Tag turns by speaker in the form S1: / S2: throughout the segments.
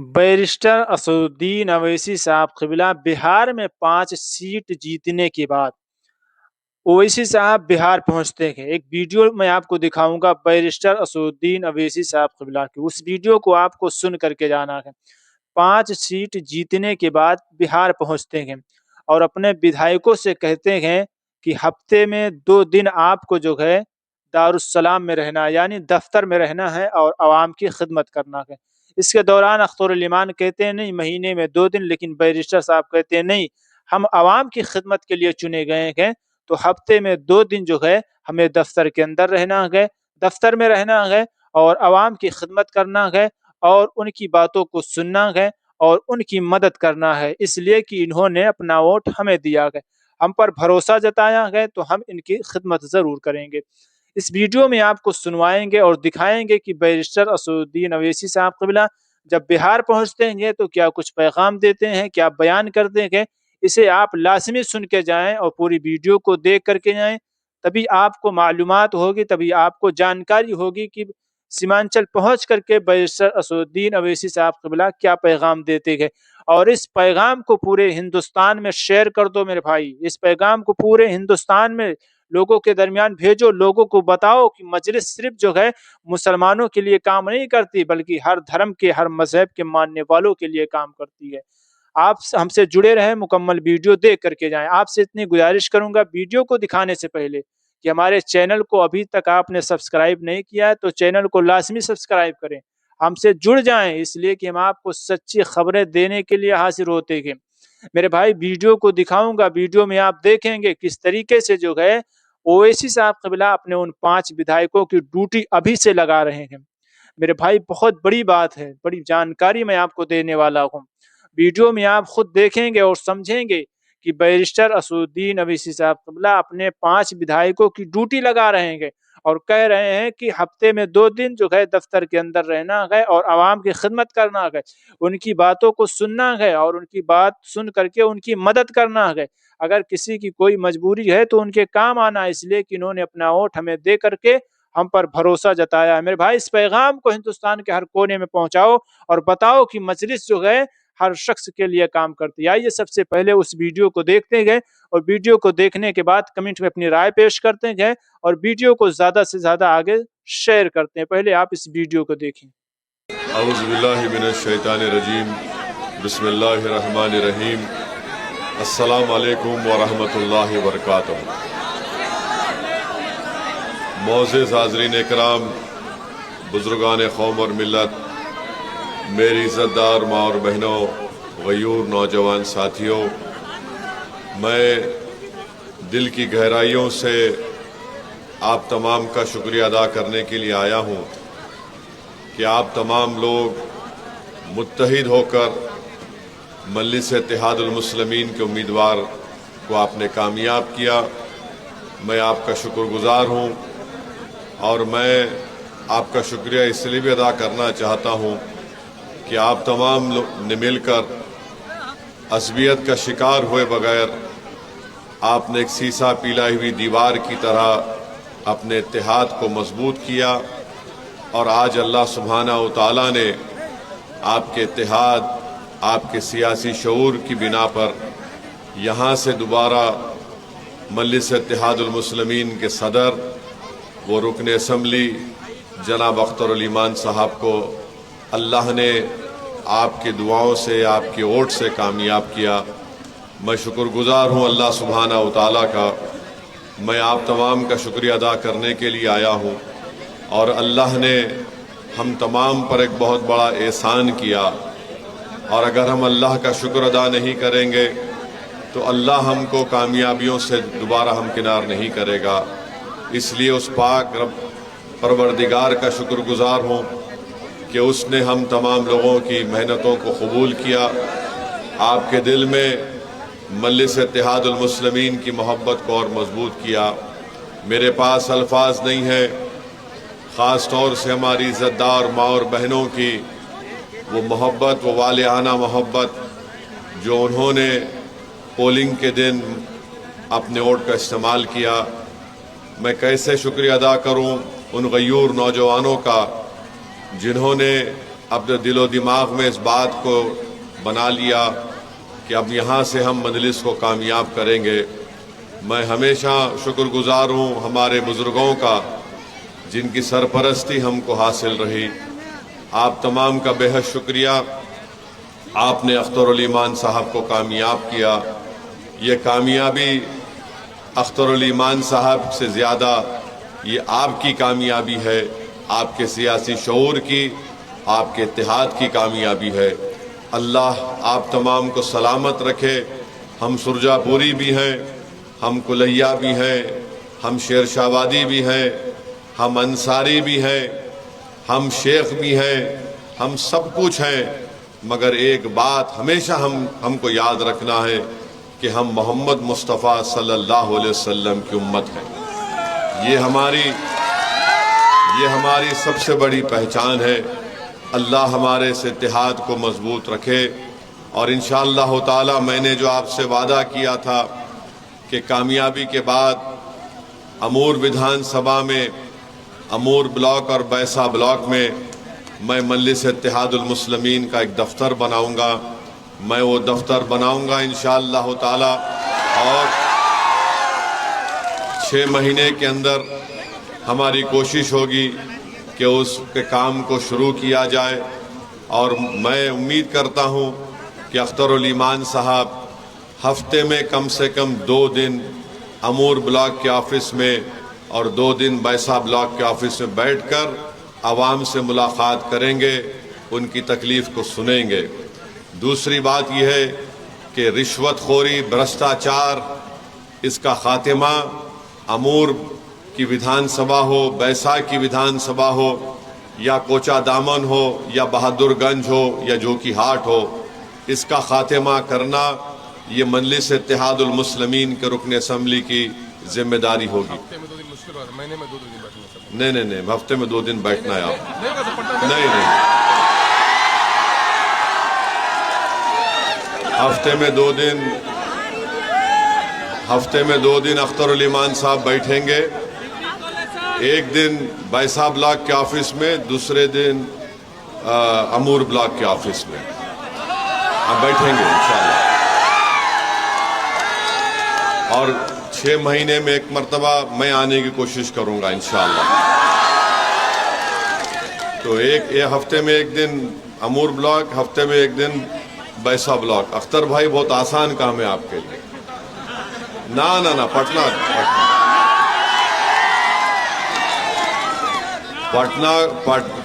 S1: Barrister Asaduddin Owaisi साहब क़िबला बिहार में 5 seat जीतने के बाद ओवैसी साहब बिहार पहुंचते हैं। एक वीडियो मैं आपको दिखाऊंगा बैरिस्टर असदुद्दीन अवैसी साहब क़िबला की। उस वीडियो को आपको सुन करके जाना है। 5 सीट जीतने के बाद बिहार पहुंचते हैं और अपने विधायकों से कहते हैं कि हफ्ते में 2 दिन आपको जो है दारुस्सलाम में रहना है, यानी दफ्तर में रहना है और आवाम की खिदमत करना है। इसके दौरान अख्तरुल ईमान कहते हैं नहीं, महीने में 2 दिन, लेकिन बैरिस्टर साहब कहते हैं नहीं, हम आवाम की खिदमत के लिए चुने गए हैं, तो हफ्ते में 2 दिन जो है हमें दफ्तर के अंदर रहना है, दफ्तर में रहना है और आवाम की खिदमत करना है और उनकी बातों को सुनना है और उनकी मदद करना है, इसलिए कि इन्होंने अपना वोट हमें दिया है, हम पर भरोसा जताया है, तो हम इनकी खिदमत ज़रूर करेंगे। इस वीडियो में आपको सुनवाएंगे और दिखाएंगे कि बैरिस्टर असदुद्दीन अवैसी साहब क़िबला जब बिहार पहुंचते हैं तो क्या कुछ पैगाम देते हैं, क्या बयान करते हैं। इसे आप लाजमी सुन के जाएं और पूरी वीडियो को देख करके जाएं, तभी आपको मालूमात होगी, तभी आपको जानकारी होगी कि सीमांचल पहुंच करके बैरिस्टर असदुद्दीन अवैसी साहब क़िबला क्या पैगाम देते हैं। और इस पैगाम को पूरे हिंदुस्तान में शेयर कर दो मेरे भाई, इस पैगाम को पूरे हिंदुस्तान में लोगों के दरमियान भेजो, लोगों को बताओ कि मजलिस सिर्फ जो है मुसलमानों के लिए काम नहीं करती, बल्कि हर धर्म के, हर मजहब के मानने वालों के लिए काम करती है। आप हमसे जुड़े रहें, मुकम्मल वीडियो देख करके जाएं। आपसे इतनी गुजारिश करूंगा वीडियो को दिखाने से पहले कि हमारे चैनल को अभी तक आपने सब्सक्राइब नहीं किया है तो चैनल को लाजमी सब्सक्राइब करें, हमसे जुड़ जाएं, इसलिए कि हम आपको सच्ची खबरें देने के लिए हाजिर होते हैं। मेरे भाई वीडियो को दिखाऊंगा, वीडियो में आप देखेंगे किस तरीके से जो है ओवैसी साहब क़िबला अपने उन 5 विधायकों की ड्यूटी अभी से लगा रहे हैं। मेरे भाई बहुत बड़ी बात है, बड़ी जानकारी मैं आपको देने वाला हूँ। वीडियो में आप खुद देखेंगे और समझेंगे कि बैरिस्टर असदुद्दीन अवैसी साहब क़िबला अपने 5 विधायकों की ड्यूटी लगा रहे हैं और कह रहे हैं कि हफ्ते में 2 दिन जो है दफ्तर के अंदर रहना है और आवाम की खिदमत करना है, उनकी बातों को सुनना है और उनकी बात सुन करके उनकी मदद करना है। अगर किसी की कोई मजबूरी है तो उनके काम आना, इसलिए कि इन्होंने अपना वोट हमें दे करके हम पर भरोसा जताया है। मेरे भाई इस पैगाम को हिंदुस्तान के हर कोने में पहुंचाओ और बताओ कि मजलिस जो है हर शख्स के लिए काम करती है। आइए सबसे पहले उस वीडियो को देखते हैं और वीडियो को देखने के बाद कमेंट में अपनी राय पेश करते हैं और वीडियो को ज़्यादा से ज़्यादा आगे शेयर करते हैं। पहले आप इस वीडियो को देखें।
S2: औज़ु बिल्लाहि मिनश शैतानिर रजीम, बिस्मिल्लाहिर रहमानिर रहीम, अस्सलामु अलैकुम व रहमतुल्लाहि व बरकातुहू। मोअज़्ज़िज़ हाज़रीन इकराम, बुज़ुर्गान कौम और मिल्लत, मेरी इज़्ज़तदार माँ और बहनों, गयूर नौजवान साथियों, मैं दिल की गहराइयों से आप तमाम का शुक्रिया अदा करने के लिए आया हूँ कि आप तमाम लोग मुत्तहिद होकर मजलिस इत्तेहादुल मुस्लिमीन के उम्मीदवार को आपने कामयाब किया। मैं आपका शुक्रगुजार हूँ और मैं आपका शुक्रिया इसलिए भी अदा करना चाहता हूँ कि आप तमाम लोग ने मिलकर असबियत का शिकार हुए बगैर आपने एक सीसा पिलाई हुई दीवार की तरह अपने इत्तेहाद को मजबूत किया और आज अल्लाह सुब्हानहू तआला ने आपके इत्तेहाद, आपके सियासी शऊर की बिना पर यहाँ से दोबारा मजलिस इत्तेहादुल मुस्लिमीन के सदर वो रुकन असम्बली जनाब अख्तरुल ईमान साहब को अल्लाह ने आपकी दुआओं से, आपके वोट से कामयाब किया। मैं शुक्रगुजार हूँ अल्लाह सुब्हानहू तआला का। मैं आप तमाम का शुक्रिया अदा करने के लिए आया हूँ और अल्लाह ने हम तमाम पर एक बहुत बड़ा एहसान किया और अगर हम अल्लाह का शुक्र अदा नहीं करेंगे तो अल्लाह हमको कामयाबियों से दोबारा हमकिनार नहीं करेगा। इसलिए उस पाक रब परवरदिगार का शुक्रगुजार हूँ कि उसने हम तमाम लोगों की मेहनतों को कबूल किया, आपके दिल में मजलिस इत्तेहादुल मुस्लिमीन की मोहब्बत को और मजबूत किया। मेरे पास अल्फाज नहीं है, ख़ास तौर से हमारी इज़्ज़तदार माँ और बहनों की वो मोहब्बत, वो वालियाना मोहब्बत जो उन्होंने पोलिंग के दिन अपने वोट का इस्तेमाल किया। मैं कैसे शुक्रिया अदा करूं उन गयूर नौजवानों का जिन्होंने अपने दिलो दिमाग में इस बात को बना लिया कि अब यहाँ से हम मजलिस को कामयाब करेंगे। मैं हमेशा शुक्रगुजार हूँ हमारे बुज़ुर्गों का जिनकी सरपरस्ती हमको हासिल रही। आप तमाम का बेहद शुक्रिया। आपने अख्तरुल ईमान साहब को कामयाब किया। ये कामयाबी अख्तरुल ईमान साहब से ज़्यादा ये आपकी कामयाबी है, आपके सियासी शऊर की, आपके इत्तेहाद की कामयाबी है। अल्लाह आप तमाम को सलामत रखे। हम सुरजापुरी भी हैं, हम कुलैया भी हैं, हम शेरशाहवादी भी हैं, हम अंसारी भी हैं, हम शेख भी हैं, हम सब कुछ हैं, मगर एक बात हमेशा हमको याद रखना है कि हम मोहम्मद मुस्तफ़ा सल्लल्लाहु अलैहि वसल्लम की उम्मत हैं। ये हमारी सबसे बड़ी पहचान है। अल्लाह हमारे इस इत्तेहाद को मजबूत रखे। और इंशाअल्लाह ताला मैंने जो आपसे वादा किया था कि कामयाबी के बाद अमूर विधानसभा में, अमूर ब्लॉक और बैसा ब्लॉक में मैं मजलिस इत्तेहादुल मुस्लिमीन का एक दफ्तर बनाऊंगा। मैं वो दफ्तर बनाऊंगा इंशाअल्लाह ताला, और 6 महीने के अंदर हमारी कोशिश होगी कि उसके काम को शुरू किया जाए। और मैं उम्मीद करता हूँ कि अख्तरुल ईमान साहब हफ्ते में कम से कम 2 दिन अमूर ब्लॉक के ऑफिस में और 2 दिन बैसा ब्लॉक के ऑफिस में बैठकर आवाम से मुलाकात करेंगे, उनकी तकलीफ़ को सुनेंगे। दूसरी बात यह है कि रिश्वतखोरी, भ्रष्टाचार, इसका खात्मा अमूर की विधानसभा हो, बैसा की विधानसभा हो, या कोचा दामन हो, या बहादुरगंज हो, या जोकी हाट हो, इसका खात्मा करना ये मजलिस इत्तेहादुल मुस्लिमीन के रुकन असम्बली की जिम्मेदारी होगी।
S3: महीने में 2 दिन बैठना।
S2: नहीं, हफ्ते में 2 दिन बैठना है आप। नहीं, हफ्ते में 2 दिन अख्तरुल ईमान साहब बैठेंगे। एक दिन बैसा ब्लॉक के ऑफिस में, दूसरे दिन अमूर ब्लॉक के ऑफिस में हम बैठेंगे इंशाअल्लाह। और 6 महीने में एक मरतबा मैं आने की कोशिश करूंगा इंशाअल्लाह। तो एक हफ्ते में 1 दिन अमूर ब्लॉक, हफ्ते में 1 दिन बैसा ब्लॉक। अख्तर भाई बहुत आसान काम है आपके लिए। ना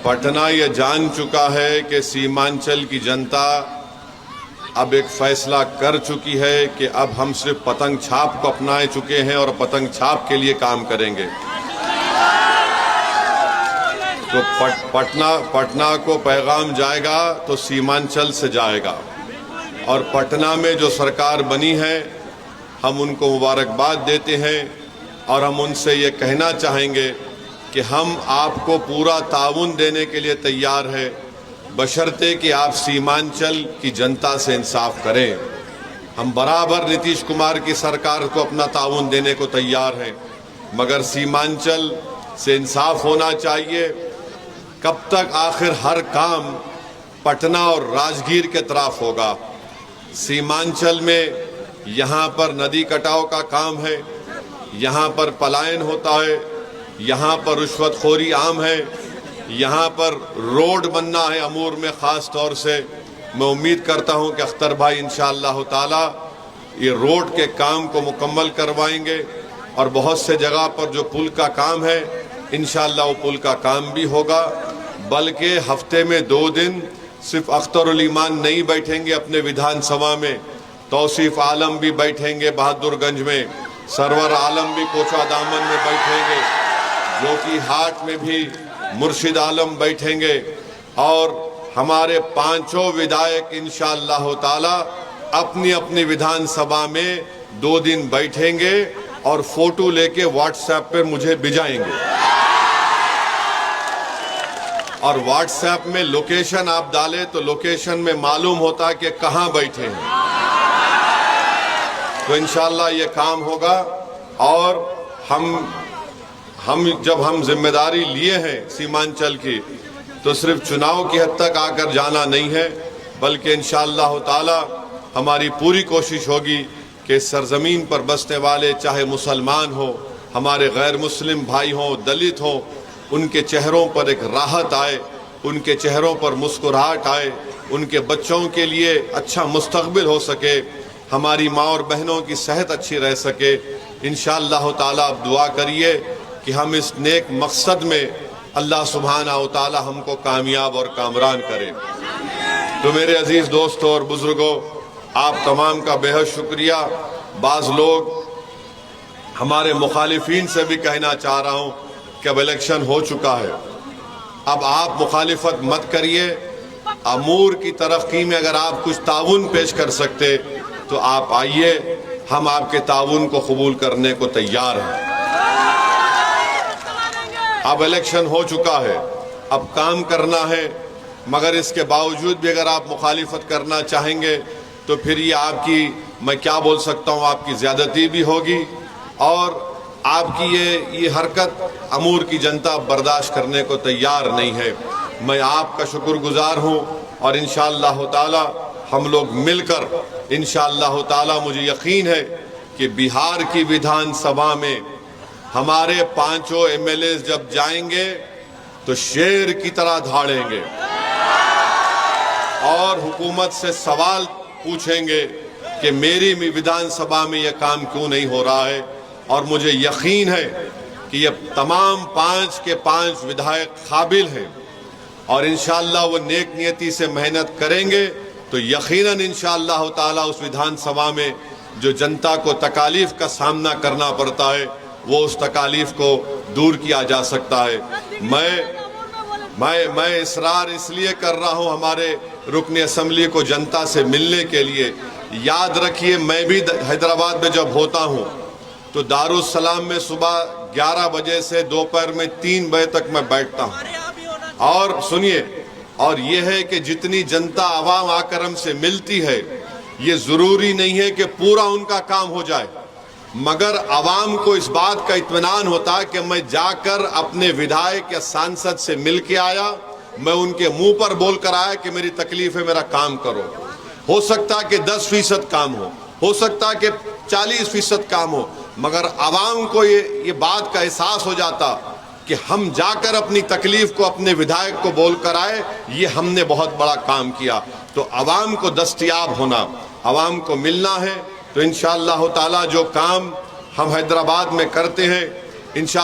S2: पटना ये जान चुका है कि सीमांचल की जनता अब एक फैसला कर चुकी है कि अब हम सिर्फ पतंग छाप को अपनाए चुके हैं और पतंग छाप के लिए काम करेंगे। तो पटना को पैगाम जाएगा तो सीमांचल से जाएगा। और पटना में जो सरकार बनी है, हम उनको मुबारकबाद देते हैं और हम उनसे ये कहना चाहेंगे कि हम आपको पूरा ताउन देने के लिए तैयार है, बशर्ते कि आप सीमांचल की जनता से इंसाफ करें। हम बराबर नीतीश कुमार की सरकार को अपना ताउन देने को तैयार हैं, मगर सीमांचल से इंसाफ होना चाहिए। कब तक आखिर हर काम पटना और राजगीर के तरफ होगा? सीमांचल में यहाँ पर नदी कटाव का काम है, यहाँ पर पलायन होता है, यहाँ पर रिश्वतखोरी आम है, यहाँ पर रोड बनना है अमूर में ख़ास तौर से। मैं उम्मीद करता हूँ कि अख्तर भाई इंशाअल्लाह ताला ये रोड के काम को मुकम्मल करवाएंगे। और बहुत से जगह पर जो पुल का काम है, इंशाअल्लाह वो पुल का काम भी होगा। बल्कि हफ्ते में 2 दिन सिर्फ अख्तरुल ईमान नहीं बैठेंगे अपने विधानसभा में, तौसीफ आलम भी बैठेंगे बहादुरगंज में, सरवर आलम भी कोचा दामन में बैठेंगे, जो कि हाट में भी मुर्शिद आलम बैठेंगे। और हमारे 5 विधायक इंशाअल्लाह ताला अपनी अपनी विधानसभा में 2 दिन बैठेंगे और फोटो लेके व्हाट्सएप पे मुझे भिजाएंगे। और व्हाट्सएप में लोकेशन आप डालें तो लोकेशन में मालूम होता है कि कहाँ बैठे हैं। तो इंशाअल्लाह ये काम होगा। और हम जब हम जिम्मेदारी लिए हैं सीमांचल की, تو صرف چناव کی حد تک آ کر جانا نہیں ہے، بلکہ انشاءاللہ تعالی ہماری پوری کوشش ہوگی کہ اس سرزمین پر بسنے والے چاہے مسلمان ہوں، ہمارے غیر مسلم بھائی ہوں، دلت ہوں، ان کے چہروں پر ایک راحت آئے، ان کے چہروں پر مسکراہٹ آئے، ان کے بچوں کے لیے اچھا مستقبل ہو سکے، ہماری ماں اور بہنوں کی صحت اچھی رہ سکے۔ انشاءاللہ تعالی اب دعا کریے کہ ہم اس نیک مقصد میں اللہ سبحانہ و تعالی ہم کو کامیاب اور کامران کرے۔ تو میرے عزیز دوستوں اور بزرگوں، آپ تمام کا بے حد شکریہ۔ بعض لوگ ہمارے مخالفین سے بھی کہنا چاہ رہا ہوں کہ اب الیکشن ہو چکا ہے، اب آپ مخالفت مت کریے، امور کی ترقی میں اگر آپ کچھ تعاون پیش کر سکتے تو آپ آئیے، ہم آپ کے تعاون کو قبول کرنے کو تیار ہیں۔ اب الیکشن ہو چکا ہے، اب کام کرنا ہے، مگر اس کے باوجود بھی اگر آپ مخالفت کرنا چاہیں گے تو پھر یہ آپ کی، میں کیا بول سکتا ہوں، آپ کی زیادتی بھی ہوگی، اور آپ کی یہ حرکت امور کی جنتا برداشت کرنے کو تیار نہیں ہے۔ میں آپ کا شکر گزار ہوں، اور انشاءاللہ تعالی ہم لوگ مل کر انشاءاللہ تعالی مجھے یقین ہے کہ بہار کی ویدھان سبھا میں ہمارے 5 ایم ایل اے جب جائیں گے تو شیر کی طرح دھاڑیں گے اور حکومت سے سوال پوچھیں گے کہ میری ویدھان سبھا میں یہ کام کیوں نہیں ہو رہا ہے، اور مجھے یقین ہے کہ یہ تمام 5 کے 5 ودھائق قابل ہیں، اور انشاءاللہ وہ نیک نیتی سے محنت کریں گے تو یقیناً انشاءاللہ تعالی اس ویدھان سبھا میں جو جنتا کو تکالیف کا سامنا کرنا پڑتا ہے وہ اس تکالیف کو دور کیا جا سکتا ہے۔ میں اصرار اس لیے کر رہا ہوں ہمارے رکن اسمبلی کو جنتا سے ملنے کے لیے۔ یاد رکھیے، میں بھی حیدرآباد میں جب ہوتا ہوں تو دارالسلام میں صبح 11 بجے سے دوپہر میں 3 بجے تک میں بیٹھتا ہوں، اور سنیے، اور یہ ہے کہ جتنی جنتا عوام آ کر ہم سے ملتی ہے، یہ ضروری نہیں ہے کہ پورا ان کا کام ہو جائے، مگر عوام کو اس بات کا اطمینان ہوتا ہے کہ میں جا کر اپنے ودھائق یا سانسد سے مل کے آیا، میں ان کے منہ پر بول کر آیا کہ میری تکلیف ہے، میرا کام کرو۔ ہو سکتا ہے کہ 10% کام ہو سکتا ہے کہ 40% کام ہو، مگر عوام کو یہ بات کا احساس ہو جاتا کہ ہم جا کر اپنی تکلیف کو اپنے ودھائق کو بول کر آئے، یہ ہم نے بہت بڑا کام کیا۔ تو عوام کو دستیاب ہونا، عوام کو ملنا ہے، تو انشاءاللہ تعالی جو کام ہم حیدرآباد میں کرتے ہیں انشاءاللہ